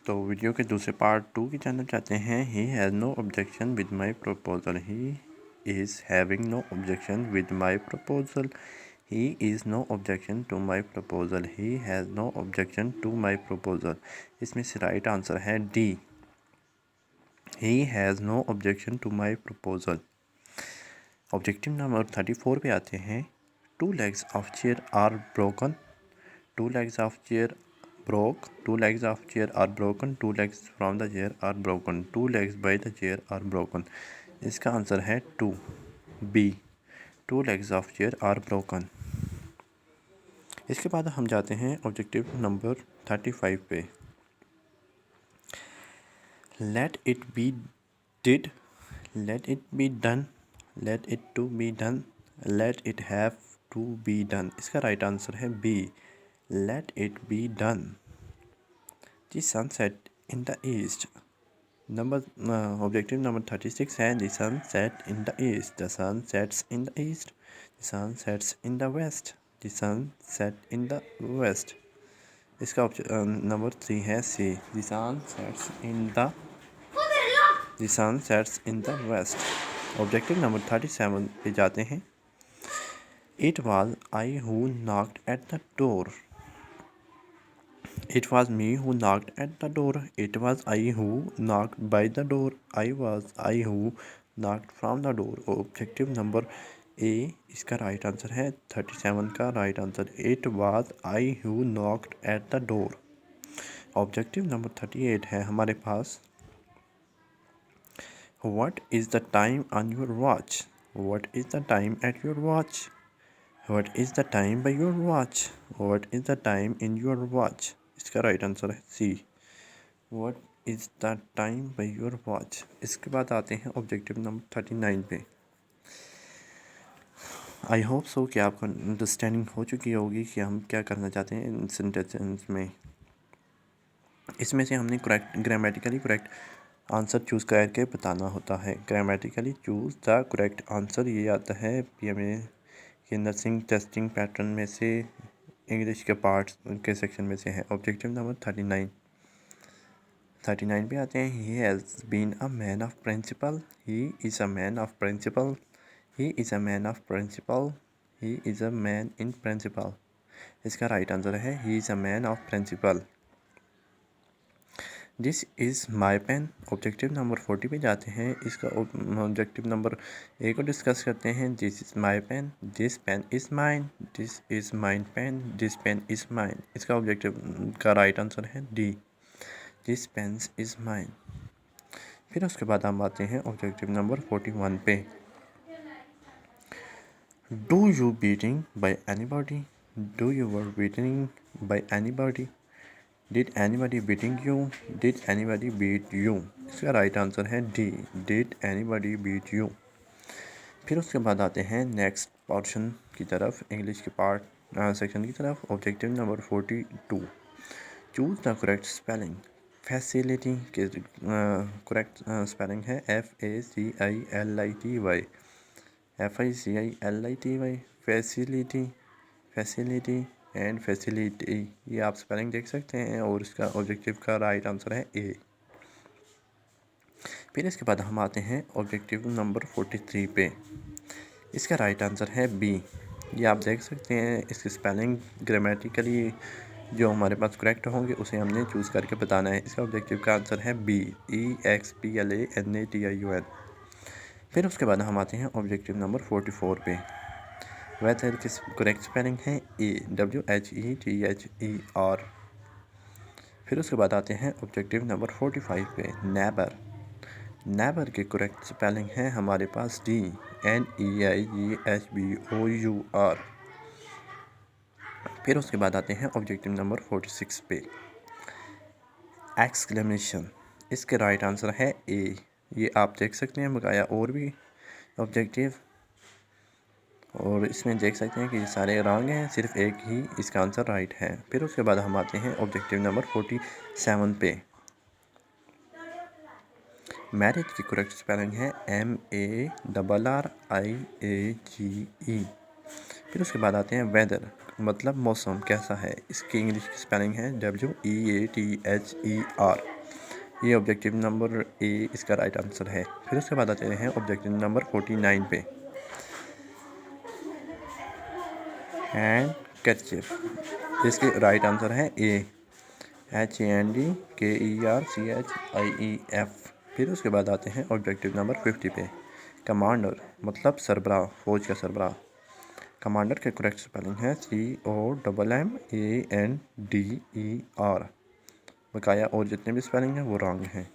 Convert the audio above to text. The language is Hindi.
तो वीडियो के दूसरे पार्ट 2 की जानना चाहते हैं। He has no objection with my proposal. He is having no objection with my proposal. He is no objection to my proposal. He has no objection to my proposal. इसमें से राइट आंसर है D. He has no objection to my proposal. Objective number 34 पे आते हैं। 2 legs of chair are broken. 2 legs of chair broke. 2 legs of chair are broken. 2 legs from the chair are broken. 2 legs by the chair are broken. इसका आंसर है 2 B. 2 legs of chair are broken। इसके बाद हम जाते हैं ऑब्जेक्टिव नंबर 35 पे। Let it be did. Let it be done. Let it to be done. Let it have to be done। इसका राइट आंसर है B. Let it be done। The sun set in the east। Objective number 36 है। The sun set in the east। The sun sets in the east। The sun sets in the west। The sun set in the west। इसका नंबर 3 है सी। The sun sets in the west। Objective number 37 पे जाते हैं। It was I who knocked at the door। It was me who knocked at the door। It was I who knocked by the door। I who knocked from the door। Objective number A इसका राइट आंसर है 37 का right answer. It was I who knocked at the door। Objective number 38 है हमारे पास। What is the time on your watch? What is the time at your watch? What is the time by your watch? What is the time in your watch? इसका राइट आंसर है सी। What is the time by your watch? इसके बाद आते हैं ऑब्जेक्टिव नंबर 39 पे। आई होप सो कि आपको अंडरस्टैंडिंग हो चुकी होगी कि हम क्या करना चाहते हैं इन सेंटेंस में। इसमें से हमने ग्रामेटिकली करेक्ट आंसर चूज़ करके बताना होता है। Grammatically choose the correct answer ये आता है PMA के नर्सिंग टेस्टिंग पैटर्न में से, इंग्लिश के पार्ट्स के सेक्शन में से है। ऑब्जेक्टिव नंबर 39 पे आते हैं। He has been a man of principle. He is a man of principle. He is a man of principle. He is a man in principle. इसका राइट आंसर है he is a man of principle. This is my pen. Objective number 40 पे जाते हैं। इसका ऑब्जेक्टिव नंबर ए को डिस्कस करते हैं। This is my pen. This pen is mine. This is mine pen. This pen is mine. इसका ऑब्जेक्टिव का राइट आंसर है D. This pen is mine. फिर उसके बाद हम आते हैं ऑब्जेक्टिव नंबर 41 पे। Do you beating by anybody. Do you were beating by anybody. Did anybody beating you? Did anybody beat you? इसका राइट आंसर है D. Did anybody beat you? फिर उसके बाद आते हैं नेक्स्ट पोर्शन की तरफ, इंग्लिश के पार्ट सेक्शन की तरफ। Objective number 42। Choose the correct spelling. Facility के करेक्ट स्पेलिंग है FACILITY। FICILITY। Facility and facility, ये आप स्पेलिंग देख सकते हैं और इसका ऑब्जेक्टिव का राइट आंसर है ए। फिर इसके बाद हम आते हैं ऑब्जेक्टिव नंबर 43 पे। इसका राइट आंसर है बी। ये आप देख सकते हैं, इसकी स्पेलिंग ग्रामेटिकली जो हमारे पास करेक्ट होंगे उसे हमने चूज़ करके बताना है। इसका ऑब्जेक्टिव का आंसर है बी। EXPLANATION। फिर उसके बाद हम आते हैं ऑब्जेक्टिव नंबर 44 पे। वेदर की करेक्ट स्पेलिंग है WHETHER। फिर उसके बाद आते हैं ऑब्जेक्टिव नंबर 45 पे। नेबर की करेक्ट स्पेलिंग है हमारे पास डी। NEIGHBOUR। फिर उसके बाद आते हैं ऑब्जेक्टिव नंबर 46 पे। एक्सक्लेमेशन, इसके राइट आंसर है ए। ये आप देख सकते हैं, बकाया और भी ऑब्जेक्टिव और इसमें देख सकते हैं कि सारे रॉन्ग हैं, सिर्फ एक ही इसका आंसर राइट है। फिर उसके बाद हम आते हैं ऑब्जेक्टिव नंबर 47 पे। मैरिज की करेक्ट स्पेलिंग है MARRIAGE। फिर उसके बाद आते हैं वेदर। मतलब मौसम कैसा है। इसकी इंग्लिश की स्पेलिंग है WEATHER। ये ऑब्जेक्टिव नंबर ए इसका राइट आंसर है। फिर उसके बाद आते हैं ऑब्जेक्टिव नंबर 49 पे। हैंडकरचिफ, इसके राइट आंसर है ए, HANDKERCHIEF। फिर उसके बाद आते हैं ऑब्जेक्टिव नंबर 50 पे। कमांडर मतलब सरबराह, फौज का सरबराह। कमांडर के करेक्ट स्पेलिंग है COMMANDER। बकाया और जितने भी स्पेलिंग हैं वो रॉन्ग हैं।